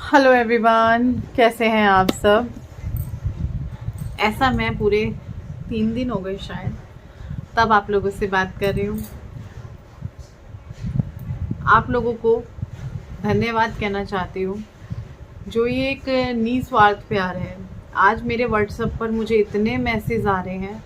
Hello everyone, कैसे हैं आप सब। ऐसा मैं पूरे 3 दिन हो गए शायद तब आप लोगों से बात कर रही हूँ। आप लोगों को धन्यवाद कहना चाहती हूँ जो ये एक निस्वार्थ प्यार है। आज मेरे व्हाट्सएप पर मुझे इतने मैसेज आ रहे हैं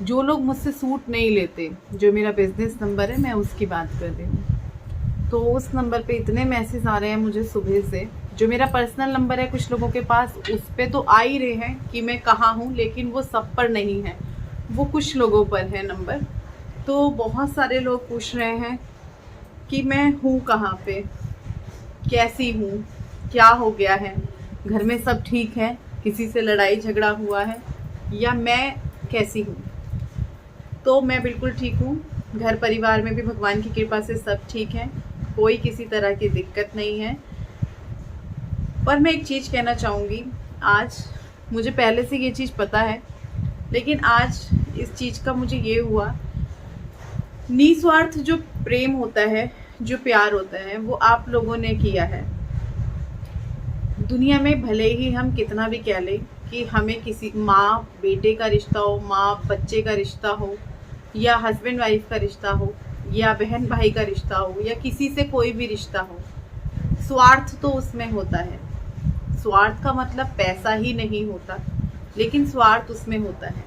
जो लोग मुझसे सूट नहीं लेते। जो मेरा बिजनेस नंबर है मैं उसकी बात कर रही हूँ। तो उस नंबर पे इतने मैसेज आ रहे हैं मुझे सुबह से। जो मेरा पर्सनल नंबर है कुछ लोगों के पास, उस पे तो आ ही रहे हैं कि मैं कहाँ हूँ, लेकिन वो सब पर नहीं है, वो कुछ लोगों पर है नंबर। तो बहुत सारे लोग पूछ रहे हैं कि मैं हूँ कहाँ पे, कैसी हूँ, क्या हो गया है, घर में सब ठीक है, किसी से लड़ाई झगड़ा हुआ है, या मैं कैसी हूँ। तो मैं बिल्कुल ठीक हूँ। घर परिवार में भी भगवान की कृपा से सब ठीक है, कोई किसी तरह की दिक्कत नहीं है। पर मैं एक चीज़ कहना चाहूँगी। आज मुझे पहले से ये चीज़ पता है, लेकिन आज इस चीज़ का मुझे ये हुआ, निस्वार्थ जो प्रेम होता है, जो प्यार होता है, वो आप लोगों ने किया है। दुनिया में भले ही हम कितना भी कह लें कि हमें किसी माँ बेटे का रिश्ता हो, माँ बच्चे का रिश्ता हो, या हस्बैंड वाइफ का रिश्ता हो, या बहन भाई का रिश्ता हो, या किसी से कोई भी रिश्ता हो, स्वार्थ तो उसमें होता है। स्वार्थ का मतलब पैसा ही नहीं होता, लेकिन स्वार्थ उसमें होता है।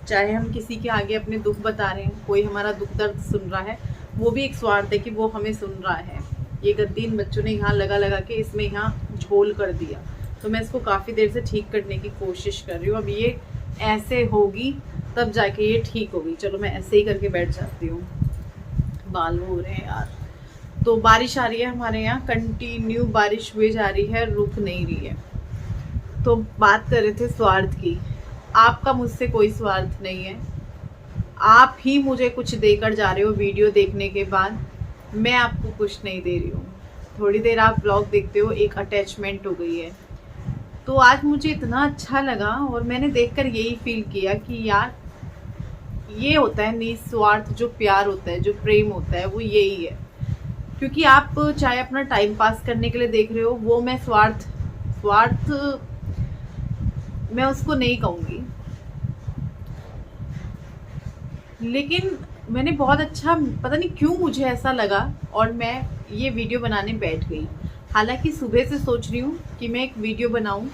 चाहे हम किसी के आगे अपने दुख बता रहे हैं, कोई हमारा दुख दर्द सुन रहा है, वो भी एक स्वार्थ है कि वो हमें सुन रहा है। ये गद्दी इन बच्चों ने यहाँ लगा लगा के इसमें यहाँ झोल कर दिया, तो मैं इसको काफ़ी देर से ठीक करने की कोशिश कर रही हूँ। अब ये ऐसे होगी तब जाके ये ठीक होगी। चलो मैं ऐसे ही करके बैठ जाती हूँ, बाल हो रहे हैं यार। तो बारिश आ रही है हमारे यहाँ, कंटिन्यू बारिश हुए जा रही है, रुक नहीं रही है। तो बात कर रहे थे स्वार्थ की। आपका मुझसे कोई स्वार्थ नहीं है। आप ही मुझे कुछ देकर जा रहे हो वीडियो देखने के बाद, मैं आपको कुछ नहीं दे रही हूँ। थोड़ी देर आप ब्लॉग देखते हो, एक अटैचमेंट हो गई है। तो आज मुझे इतना अच्छा लगा और मैंने देखकर यही फील किया कि यार ये होता है निस्वार्थ जो प्यार होता है, जो प्रेम होता है, वो यही है। क्योंकि आप चाहे अपना टाइम पास करने के लिए देख रहे हो, वो मैं स्वार्थ स्वार्थ मैं उसको नहीं कहूँगी। लेकिन मैंने बहुत अच्छा, पता नहीं क्यों मुझे ऐसा लगा और मैं ये वीडियो बनाने बैठ गई। हालांकि सुबह से सोच रही हूँ कि मैं एक वीडियो बनाऊँ,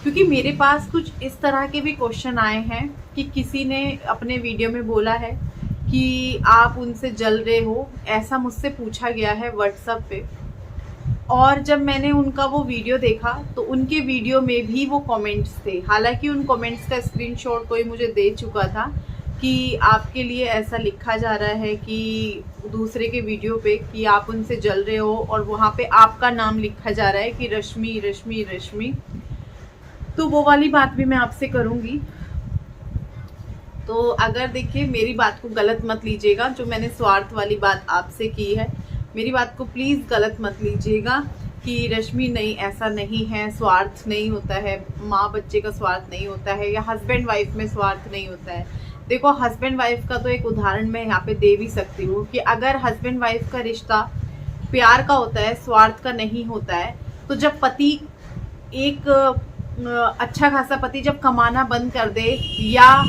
क्योंकि मेरे पास कुछ इस तरह के भी क्वेश्चन आए हैं कि किसी ने अपने वीडियो में बोला है कि आप उनसे जल रहे हो, ऐसा मुझसे पूछा गया है व्हाट्सएप पे। और जब मैंने उनका वो वीडियो देखा तो उनके वीडियो में भी वो कमेंट्स थे। हालांकि उन कमेंट्स का स्क्रीनशॉट कोई मुझे दे चुका था कि आपके लिए ऐसा लिखा जा रहा है कि दूसरे के वीडियो पे कि आप उनसे जल रहे हो, और वहाँ पे आपका नाम लिखा जा रहा है कि रश्मि रश्मि रश्मि। तो वो वाली बात भी मैं आपसे करूँगी। तो अगर देखिए मेरी बात को गलत मत लीजिएगा, जो मैंने स्वार्थ वाली बात आपसे की है, मेरी बात को प्लीज़ गलत मत लीजिएगा कि रश्मि नहीं, ऐसा नहीं है, स्वार्थ नहीं होता है, माँ बच्चे का स्वार्थ नहीं होता है, या हस्बैंड वाइफ में स्वार्थ नहीं होता है। देखो हस्बैंड वाइफ का तो एक उदाहरण मैं यहाँ पे दे भी सकती हूँ कि अगर हस्बैंड वाइफ का रिश्ता प्यार का होता है, स्वार्थ का नहीं होता है, तो जब पति एक अच्छा खासा पति जब कमाना बंद कर दे, या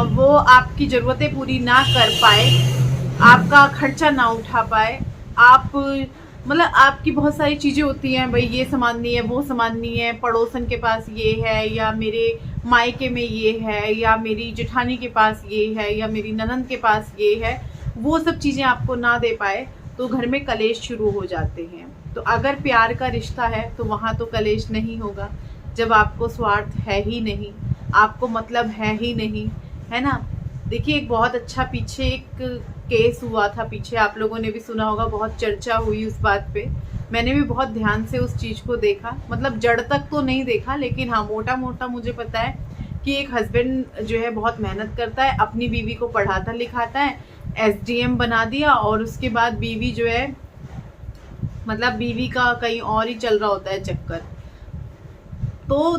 वो आपकी ज़रूरतें पूरी ना कर पाए, आपका खर्चा ना उठा पाए, आप मतलब आपकी बहुत सारी चीज़ें होती हैं, भाई ये सामाननी है, वो सामाननी है, पड़ोसन के पास ये है, या मेरे मायके में ये है, या मेरी जेठानी के पास ये है, या मेरी ननंद के पास ये है, वो सब चीज़ें आपको ना दे पाए तो घर में कलेश शुरू हो जाते हैं। तो अगर प्यार का रिश्ता है तो वहाँ तो कलेश नहीं होगा, जब आपको स्वार्थ है ही नहीं, आपको मतलब है ही नहीं, है ना। देखिए एक बहुत अच्छा पीछे एक केस हुआ था, पीछे आप लोगों ने भी सुना होगा, बहुत चर्चा हुई उस बात पे। मैंने भी बहुत ध्यान से उस चीज़ को देखा, मतलब जड़ तक तो नहीं देखा, लेकिन हाँ मोटा मोटा मुझे पता है कि एक हस्बैंड जो है बहुत मेहनत करता है, अपनी बीवी को पढ़ाता लिखाता है, एसडीएम बना दिया, और उसके बाद बीवी जो है, मतलब बीवी का कहीं और ही चल रहा होता है चक्कर। तो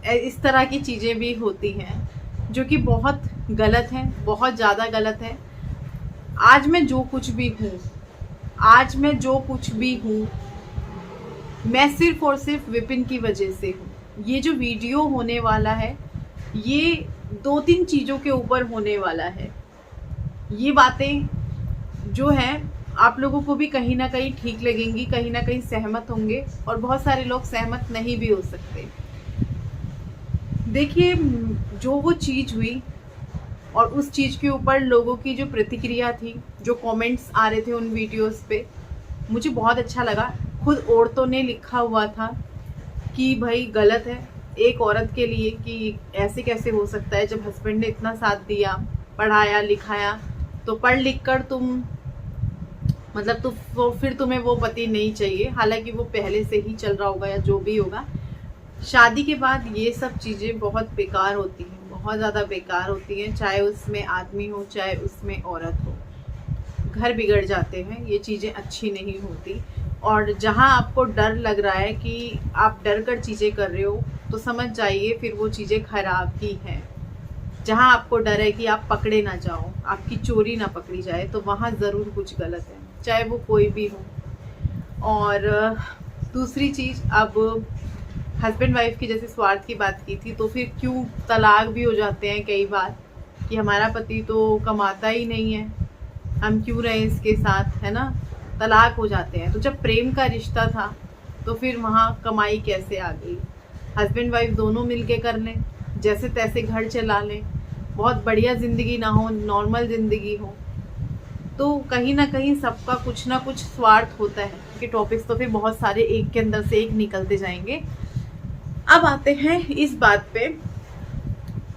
इस तरह की चीज़ें भी होती हैं जो कि बहुत गलत हैं, बहुत ज़्यादा गलत है। आज मैं जो कुछ भी हूँ, आज मैं जो कुछ भी हूँ, मैं सिर्फ और सिर्फ विपिन की वजह से हूँ। ये जो वीडियो होने वाला है ये 2-3 चीज़ों के ऊपर होने वाला है। ये बातें जो हैं आप लोगों को भी कहीं ना कहीं ठीक लगेंगी, कहीं ना कहीं सहमत होंगे और बहुत सारे लोग सहमत नहीं भी हो सकते। देखिए, जो वो चीज़ हुई और उस चीज़ के ऊपर लोगों की जो प्रतिक्रिया थी, जो कमेंट्स आ रहे थे उन वीडियोस पे, मुझे बहुत अच्छा लगा। खुद औरतों ने लिखा हुआ था कि भाई गलत है एक औरत के लिए कि ऐसे कैसे हो सकता है, जब हस्बैंड ने इतना साथ दिया, पढ़ाया लिखाया, तो पढ़ लिख कर तुम मतलब तो फिर तुम्हें वो पति नहीं चाहिए। हालांकि वो पहले से ही चल रहा होगा या जो भी होगा। शादी के बाद ये सब चीज़ें बहुत बेकार होती हैं, बहुत ज़्यादा बेकार होती हैं, चाहे उसमें आदमी हो चाहे उसमें औरत हो। घर बिगड़ जाते हैं, ये चीज़ें अच्छी नहीं होती। और जहाँ आपको डर लग रहा है कि आप डर कर चीज़ें कर रहे हो तो समझ जाइए फिर वो चीज़ें खराब ही हैं। जहाँ आपको डर है कि आप पकड़े ना जाओ, आपकी चोरी ना पकड़ी जाए, तो वहाँ ज़रूर कुछ गलत है, चाहे वो कोई भी हो। और दूसरी चीज़, अब हस्बैंड वाइफ की जैसे स्वार्थ की बात की थी, तो फिर क्यों तलाक भी हो जाते हैं कई बार कि हमारा पति तो कमाता ही नहीं है, हम क्यों रहे इसके साथ, है ना, तलाक हो जाते हैं। तो जब प्रेम का रिश्ता था तो फिर वहाँ कमाई कैसे आ गई? हस्बैंड वाइफ दोनों मिलके कर लें, जैसे तैसे घर चला लें, बहुत बढ़िया ज़िंदगी ना हो, नॉर्मल ज़िंदगी हो, तो कहीं ना कहीं सबका कुछ ना कुछ स्वार्थ होता है। कि टॉपिक्स तो फिर बहुत सारे एक के अंदर से एक निकलते जाएंगे। अब आते हैं इस बात पे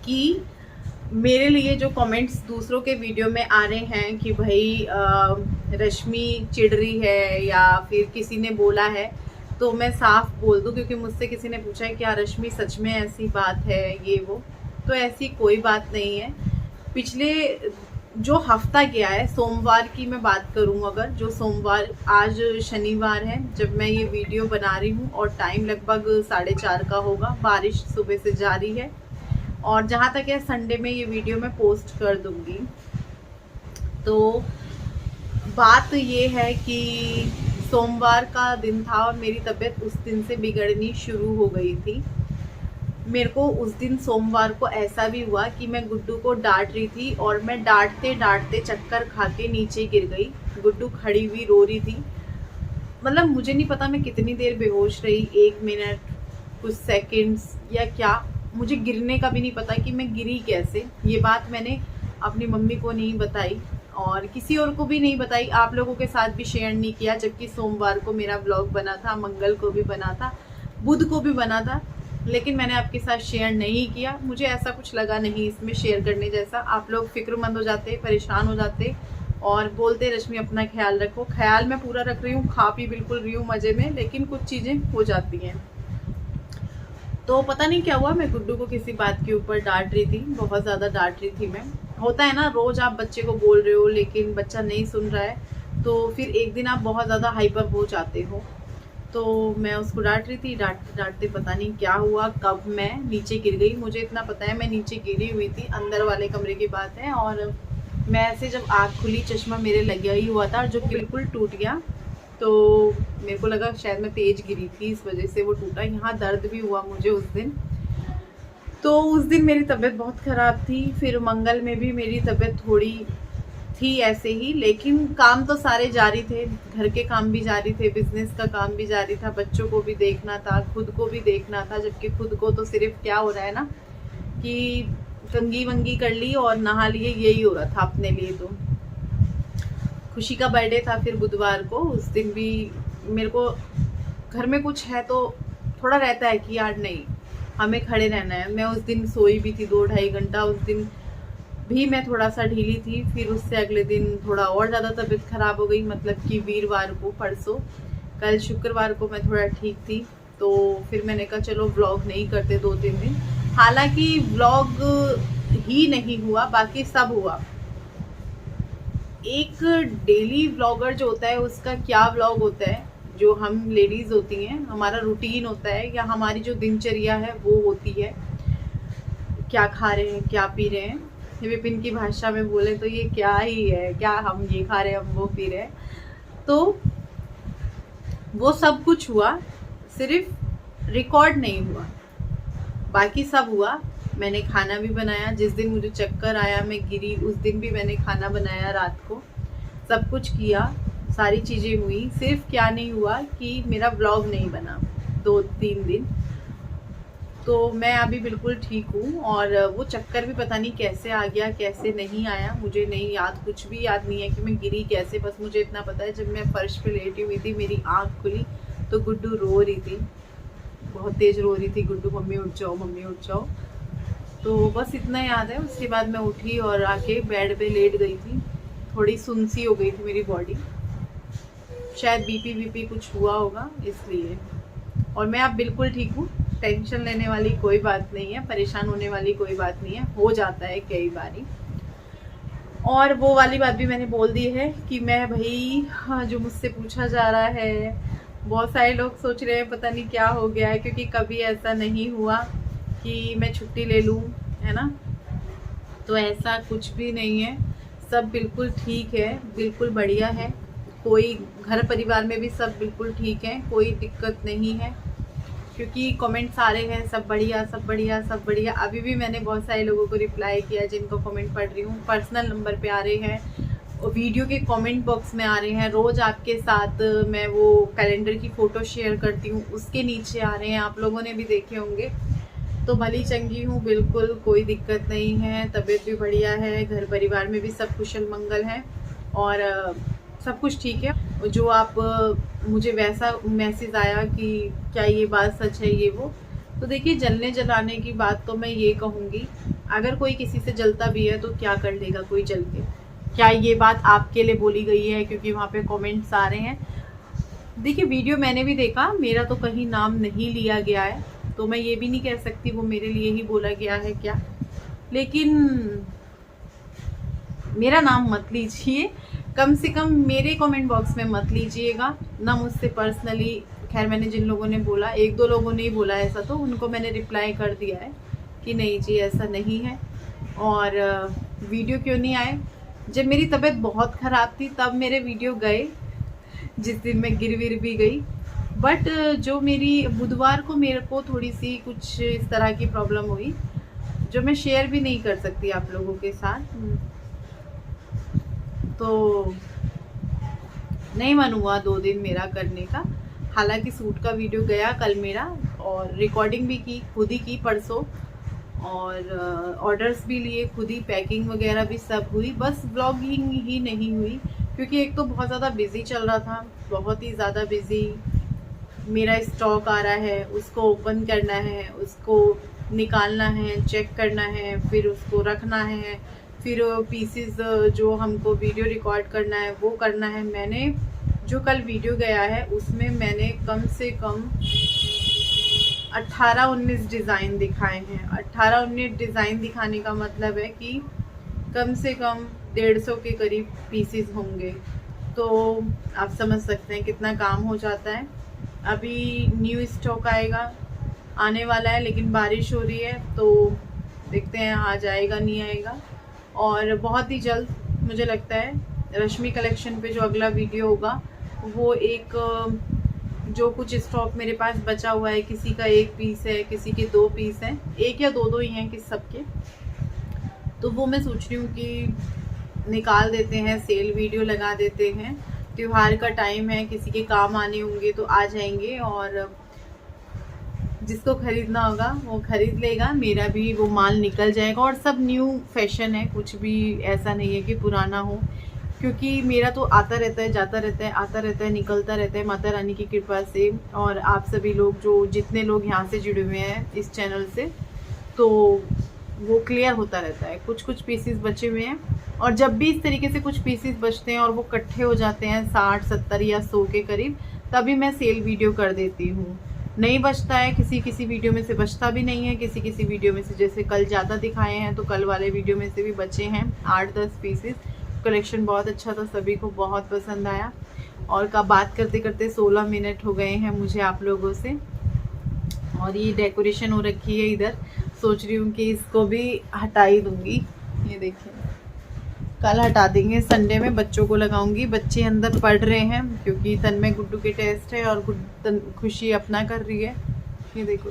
कि मेरे लिए जो कमेंट्स दूसरों के वीडियो में आ रहे हैं कि भाई रश्मि चिढ़ रही है या फिर किसी ने बोला है, तो मैं साफ बोल दूं, क्योंकि मुझसे किसी ने पूछा है क्या रश्मि सच में ऐसी बात है ये वो, तो ऐसी कोई बात नहीं है। पिछले जो हफ्ता गया है, सोमवार की मैं बात करूं अगर, जो सोमवार, आज शनिवार है जब मैं ये वीडियो बना रही हूं और टाइम लगभग 4:30 का होगा, बारिश सुबह से जारी है और जहाँ तक है संडे में ये वीडियो मैं पोस्ट कर दूंगी। तो बात ये है कि सोमवार का दिन था और मेरी तबीयत उस दिन से बिगड़नी शुरू हो गई थी। मेरे को उस दिन सोमवार को ऐसा भी हुआ कि मैं गुड्डू को डांट रही थी और मैं डांटते डांटते चक्कर खा के नीचे गिर गई। गुड्डू खड़ी हुई रो रही थी, मतलब मुझे नहीं पता मैं कितनी देर बेहोश रही, 1 मिनट, कुछ सेकंड्स या क्या, मुझे गिरने का भी नहीं पता कि मैं गिरी कैसे। ये बात मैंने अपनी मम्मी को नहीं बताई और किसी और को भी नहीं बताई, आप लोगों के साथ भी शेयर नहीं किया, जबकि सोमवार को मेरा ब्लॉग बना था, मंगल को भी बना था, बुध को भी बना था, लेकिन मैंने आपके साथ शेयर नहीं किया। मुझे ऐसा कुछ लगा नहीं इसमें शेयर करने जैसा। आप लोग फिक्रमंद हो जाते, परेशान हो जाते और बोलते रश्मि अपना ख्याल रखो। ख्याल मैं पूरा रख रही हूँ, खा पी बिल्कुल रही हूँ मज़े में, लेकिन कुछ चीज़ें हो जाती हैं। तो पता नहीं क्या हुआ, मैं गुड्डू को किसी बात के ऊपर डांट रही थी, बहुत ज़्यादा डांट रही थी मैं। होता है ना, रोज़ आप बच्चे को बोल रहे हो लेकिन बच्चा नहीं सुन रहा है, तो फिर एक दिन आप बहुत ज़्यादा हाइपर हो जाते हो। तो मैं उसको डांट रही थी, डांटते डांटते पता नहीं क्या हुआ, कब मैं नीचे गिर गई। मुझे इतना पता है मैं नीचे गिरी हुई थी, अंदर वाले कमरे की बात है, और मैं ऐसे जब आँख खुली, चश्मा मेरे लगा ही हुआ था जो बिल्कुल टूट गया। तो मेरे को लगा शायद मैं तेज गिरी थी, इस वजह से वो टूटा। यहाँ दर्द भी हुआ मुझे उस दिन। तो उस दिन मेरी तबीयत बहुत ख़राब थी। फिर मंगल में भी मेरी तबीयत थोड़ी थी ऐसे ही, लेकिन काम तो सारे जारी थे, घर के काम भी जारी थे, बिजनेस का काम भी जारी था, बच्चों को भी देखना था, खुद को भी देखना था। जबकि खुद को तो सिर्फ क्या हो रहा है ना कि कंघी वंगी कर ली और नहा लिए, यही हो रहा था अपने लिए। तो खुशी का बर्थडे था फिर बुधवार को, उस दिन भी मेरे को घर में कुछ है तो थोड़ा रहता है कि यार नहीं हमें खड़े रहना है। मैं उस दिन सोई भी थी 2-2.5 घंटा, उस दिन भी मैं थोड़ा सा ढीली थी। फिर उससे अगले दिन थोड़ा और ज़्यादा तबीयत ख़राब हो गई, मतलब कि वीरवार को, परसों, कल शुक्रवार को मैं थोड़ा ठीक थी। तो फिर मैंने कहा चलो व्लॉग नहीं करते 2-3 दिन। हालांकि व्लॉग ही नहीं हुआ, बाकी सब हुआ। एक डेली व्लॉगर जो होता है उसका क्या व्लॉग होता है, जो हम लेडीज़ होती हैं, हमारा रूटीन होता है या हमारी जो दिनचर्या है वो होती है, क्या खा रहे हैं, क्या पी रहे हैं। विपिन की भाषा में बोले तो ये क्या ही है, क्या हम ये खा रहे हैं, हम वो पी रहे हैं। तो वो सब कुछ हुआ सिर्फ रिकॉर्ड नहीं हुआ, बाकी सब हुआ। मैंने खाना भी बनाया, जिस दिन मुझे चक्कर आया मैं गिरी उस दिन भी मैंने खाना बनाया रात को, सब कुछ किया, सारी चीज़ें हुई। सिर्फ क्या नहीं हुआ कि मेरा व्लॉग नहीं बना 2-3 दिन। तो मैं अभी बिल्कुल ठीक हूँ, और वो चक्कर भी पता नहीं कैसे आ गया कैसे नहीं आया, मुझे नहीं याद, कुछ भी याद नहीं है कि मैं गिरी कैसे। बस मुझे इतना पता है जब मैं फर्श पे लेटी हुई थी मेरी आँख खुली तो गुड्डू रो रही थी, बहुत तेज़ रो रही थी, गुड्डू मम्मी उठ जाओ मम्मी उठ जाओ। तो बस इतना याद है। उसके बाद मैं उठी और आके बेड पे लेट गई थी, थोड़ी सुनसी हो गई थी मेरी बॉडी, शायद बीपी कुछ हुआ होगा इसलिए। और मैं अब बिल्कुल ठीक हूँ, टेंशन लेने वाली कोई बात नहीं है, परेशान होने वाली कोई बात नहीं है, हो जाता है कई बारी। और वो वाली बात भी मैंने बोल दी है कि मैं भाई, हाँ, जो मुझसे पूछा जा रहा है, बहुत सारे लोग सोच रहे हैं पता नहीं क्या हो गया है, क्योंकि कभी ऐसा नहीं हुआ कि मैं छुट्टी ले लूँ, है ना। तो ऐसा कुछ भी नहीं है, सब बिल्कुल ठीक है, बिल्कुल बढ़िया है। कोई घर परिवार में भी सब बिल्कुल ठीक है, कोई दिक्कत नहीं है, क्योंकि कमेंट्स आ रहे हैं सब बढ़िया सब बढ़िया सब बढ़िया। अभी भी मैंने बहुत सारे लोगों को रिप्लाई किया जिनको कमेंट पढ़ रही हूँ, पर्सनल नंबर पे आ रहे हैं, वीडियो के कमेंट बॉक्स में आ रहे हैं, रोज़ आपके साथ मैं वो कैलेंडर की फ़ोटो शेयर करती हूँ उसके नीचे आ रहे हैं, आप लोगों ने भी देखे होंगे। तो भली चंगी हूँ, बिल्कुल कोई दिक्कत नहीं है, तबीयत भी बढ़िया है, घर परिवार में भी सब कुशल मंगल है और सब कुछ ठीक है। जो आप मुझे वैसा मैसेज आया कि क्या ये बात सच है ये वो, तो देखिए जलने जलाने की बात तो मैं ये कहूँगी, अगर कोई किसी से जलता भी है तो क्या कर लेगा कोई जल के, क्या ये बात आपके लिए बोली गई है क्योंकि वहाँ पे कमेंट्स आ रहे हैं। देखिए वीडियो मैंने भी देखा, मेरा तो कहीं नाम नहीं लिया गया है, तो मैं ये भी नहीं कह सकती वो मेरे लिए ही बोला गया है क्या, लेकिन मेरा नाम मत लीजिए, कम से कम मेरे कमेंट बॉक्स में मत लीजिएगा ना, मुझसे पर्सनली। खैर मैंने जिन लोगों ने बोला, 1-2 लोगों ने ही बोला ऐसा, तो उनको मैंने रिप्लाई कर दिया है कि नहीं जी ऐसा नहीं है। और वीडियो क्यों नहीं आए, जब मेरी तबीयत बहुत ख़राब थी तब मेरे वीडियो गए, जिस दिन मैं गिर विर भी गई। बट जो मेरी बुधवार को मेरे को थोड़ी सी कुछ इस तरह की प्रॉब्लम हुई जो मैं शेयर भी नहीं कर सकती आप लोगों के साथ, तो नहीं मन हुआ 2 दिन मेरा करने का। हालांकि सूट का वीडियो गया कल मेरा, और रिकॉर्डिंग भी की खुद ही की परसों, और ऑर्डर्स भी लिए खुद ही, पैकिंग वगैरह भी सब हुई, बस ब्लॉगिंग ही नहीं हुई क्योंकि एक तो बहुत ज़्यादा बिज़ी चल रहा था, बहुत ही ज़्यादा बिज़ी। मेरा स्टॉक आ रहा है, उसको ओपन करना है, उसको निकालना है, चेक करना है, फिर उसको रखना है, फिर पीसेस जो हमको वीडियो रिकॉर्ड करना है वो करना है। मैंने जो कल वीडियो गया है उसमें मैंने कम से कम 18-19 डिज़ाइन दिखाए हैं। 18-19 डिज़ाइन दिखाने का मतलब है कि कम से कम 150 के करीब पीसेस होंगे, तो आप समझ सकते हैं कितना काम हो जाता है। अभी न्यू स्टॉक आने वाला है, लेकिन बारिश हो रही है तो देखते हैं आ जाएगा नहीं आएगा। और बहुत ही जल्द मुझे लगता है रश्मि कलेक्शन पे जो अगला वीडियो होगा वो एक, जो कुछ स्टॉक मेरे पास बचा हुआ है, किसी का 1 पीस है, किसी के 2 पीस हैं, 1 या 2 ही हैं किस सबके, तो वो मैं सोच रही हूँ कि निकाल देते हैं, सेल वीडियो लगा देते हैं। त्योहार का टाइम है, किसी के काम आने होंगे तो आ जाएंगे, और जिसको खरीदना होगा वो खरीद लेगा, मेरा भी वो माल निकल जाएगा। और सब न्यू फैशन है, कुछ भी ऐसा नहीं है कि पुराना हो, क्योंकि मेरा तो आता रहता है जाता रहता है, आता रहता है निकलता रहता है माता रानी की कृपा से। और आप सभी लोग जो जितने लोग यहाँ से जुड़े हुए हैं इस चैनल से, तो वो क्लियर होता रहता है। कुछ पीसेस बचे हुए हैं, और जब भी इस तरीके से कुछ पीसेस बचते हैं और वो इकट्ठे हो जाते हैं 60, 70 या 100 के करीब, तभी मैं सेल वीडियो कर देती हूँ। नहीं बचता है, किसी वीडियो में से बचता भी नहीं है, किसी वीडियो में से, जैसे कल ज़्यादा दिखाए हैं तो कल वाले वीडियो में से भी बचे हैं 8-10 पीसेस। कलेक्शन बहुत अच्छा था, सभी को बहुत पसंद आया। और का बात करते करते 16 मिनट हो गए हैं मुझे आप लोगों से। और ये डेकोरेशन हो रखी है इधर, सोच रही हूँ कि इसको भी हटा ही दूँगी। ये देखिए कल हटा देंगे, संडे में बच्चों को लगाऊंगी। बच्चे अंदर पढ़ रहे हैं क्योंकि तन्मय गुड्डू के टेस्ट है और खुशी अपना कर रही है। ये देखो,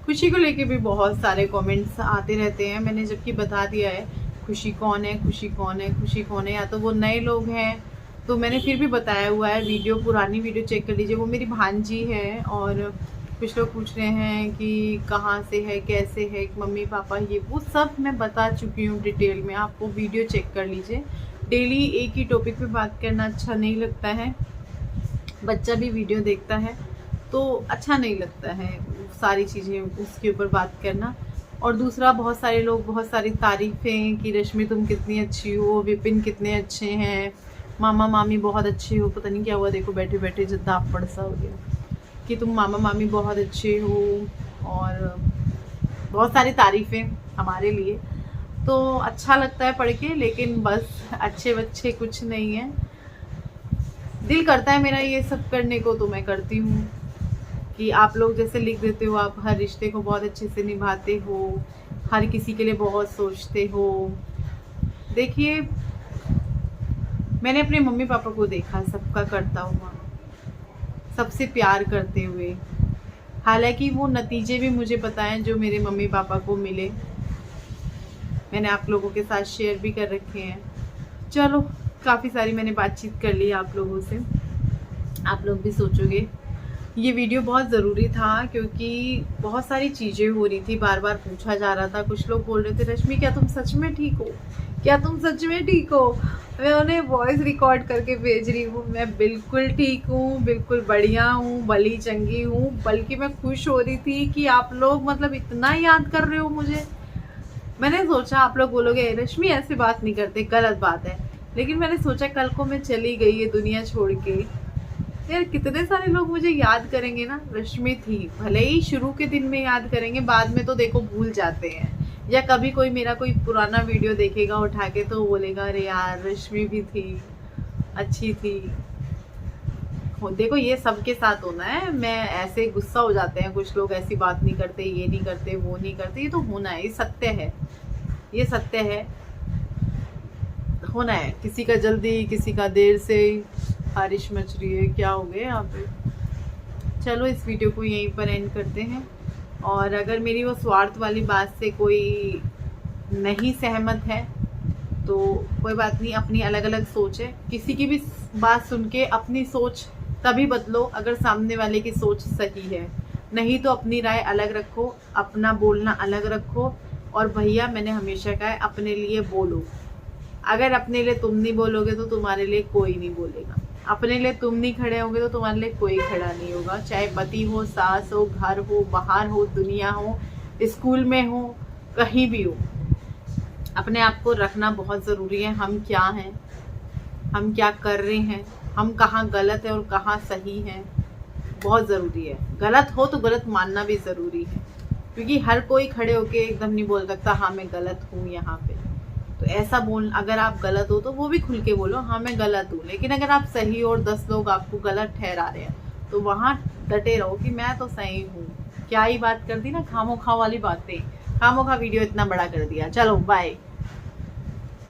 खुशी को लेके भी बहुत सारे कमेंट्स आते रहते हैं। मैंने जबकि बता दिया है खुशी कौन है, खुशी कौन है, खुशी कौन है। या तो वो नए लोग हैं, तो मैंने फिर भी बताया हुआ है। वीडियो, पुरानी वीडियो चेक कर लीजिए। वो मेरी भांजी है। और कुछ लोग पूछ रहे हैं कि कहाँ से है, कैसे है, मम्मी पापा, ये वो सब मैं बता चुकी हूँ डिटेल में। आप वो वीडियो चेक कर लीजिए। डेली एक ही टॉपिक पे बात करना अच्छा नहीं लगता है। बच्चा भी वीडियो देखता है तो अच्छा नहीं लगता है सारी चीज़ें उसके ऊपर बात करना। और दूसरा, बहुत सारे लोग बहुत सारी तारीफ़ें कि रश्मि तुम कितनी अच्छी हो, विपिन कितने अच्छे हैं, मामा मामी बहुत अच्छी हो। पता नहीं क्या हुआ, देखो बैठे बैठे जद्दा पड़ सा हो गया कि तुम मामा मामी बहुत अच्छे हो, और बहुत सारी तारीफ़ें हमारे लिए। तो अच्छा लगता है पढ़ के, लेकिन बस अच्छे बच्चे कुछ नहीं है। दिल करता है मेरा ये सब करने को, तो मैं करती हूँ। कि आप लोग जैसे लिख देते हो, आप हर रिश्ते को बहुत अच्छे से निभाते हो, हर किसी के लिए बहुत सोचते हो। देखिए, मैंने अपने मम्मी पापा को देखा सबका करता हुआ, सबसे प्यार करते हुए। हालांकि वो नतीजे भी मुझे पता है जो मेरे मम्मी पापा को मिले, मैंने आप लोगों के साथ शेयर भी कर रखे हैं। चलो, काफ़ी सारी मैंने बातचीत कर ली आप लोगों से। आप लोग भी सोचोगे। ये वीडियो बहुत ज़रूरी था क्योंकि बहुत सारी चीज़ें हो रही थी, बार बार पूछा जा रहा था। कुछ लोग बोल रहे थे, रश्मि क्या तुम सच में ठीक हो, क्या तुम सच में ठीक हो। मैं उन्हें वॉइस रिकॉर्ड करके भेज रही हूँ। मैं बिल्कुल ठीक हूँ, बिल्कुल बढ़िया हूँ, भली चंगी हूँ। बल्कि मैं खुश हो रही थी कि आप लोग मतलब इतना याद कर रहे हो मुझे। मैंने सोचा आप लोग बोलोगे रश्मि ऐसे बात नहीं करते, गलत बात है। लेकिन मैंने सोचा कल को मैं चली गई ये दुनिया छोड़ के, यार कितने सारे लोग मुझे याद करेंगे ना, रश्मि थी। भले ही शुरू के दिन में याद करेंगे, बाद में तो देखो भूल जाते हैं। या कभी कोई मेरा कोई पुराना वीडियो देखेगा उठा के तो बोलेगा अरे यार रश्मि भी थी, अच्छी थी। देखो, ये सबके साथ होना है। मैं ऐसे गुस्सा हो जाते हैं कुछ लोग, ऐसी बात नहीं करते, ये नहीं करते, वो नहीं करते। ये तो होना है, ये सत्य है, ये सत्य है, होना है। किसी का जल्दी, किसी का देर से। बारिश मच रही है, क्या हो गया यहाँ पे। चलो, इस वीडियो को यहीं पर एंड करते हैं। और अगर मेरी वो स्वार्थ वाली बात से कोई नहीं सहमत है तो कोई बात नहीं, अपनी अलग अलग सोच है। किसी की भी बात सुन के अपनी सोच तभी बदलो अगर सामने वाले की सोच सही है, नहीं तो अपनी राय अलग रखो, अपना बोलना अलग रखो। और भैया, मैंने हमेशा कहा है, अपने लिए बोलो। अगर अपने लिए तुम नहीं बोलोगे तो तुम्हारे लिए कोई नहीं बोलेगा। अपने लिए तुम नहीं खड़े होगे तो तुम्हारे लिए कोई खड़ा नहीं होगा। चाहे पति हो, सास हो, घर हो, बाहर हो, दुनिया हो, स्कूल में हो, कहीं भी हो, अपने आप को रखना बहुत ज़रूरी है। हम क्या हैं, हम क्या कर रहे हैं, हम कहाँ गलत है और कहाँ सही है, बहुत ज़रूरी है। गलत हो तो गलत मानना भी ज़रूरी है, क्योंकि हर कोई खड़े होके एकदम नहीं बोल सकता हाँ मैं गलत हूँ यहाँ पे। तो ऐसा बोल, अगर आप गलत हो तो वो भी खुल के बोलो हाँ मैं गलत हूँ। लेकिन अगर आप सही हो और 10 लोग आपको गलत ठहरा रहे हैं तो वहाँ डटे रहो कि मैं तो सही हूँ। क्या ही बात कर दी ना, खामोखा वाली बातें, खामोखा वीडियो इतना बड़ा कर दिया। चलो बाय।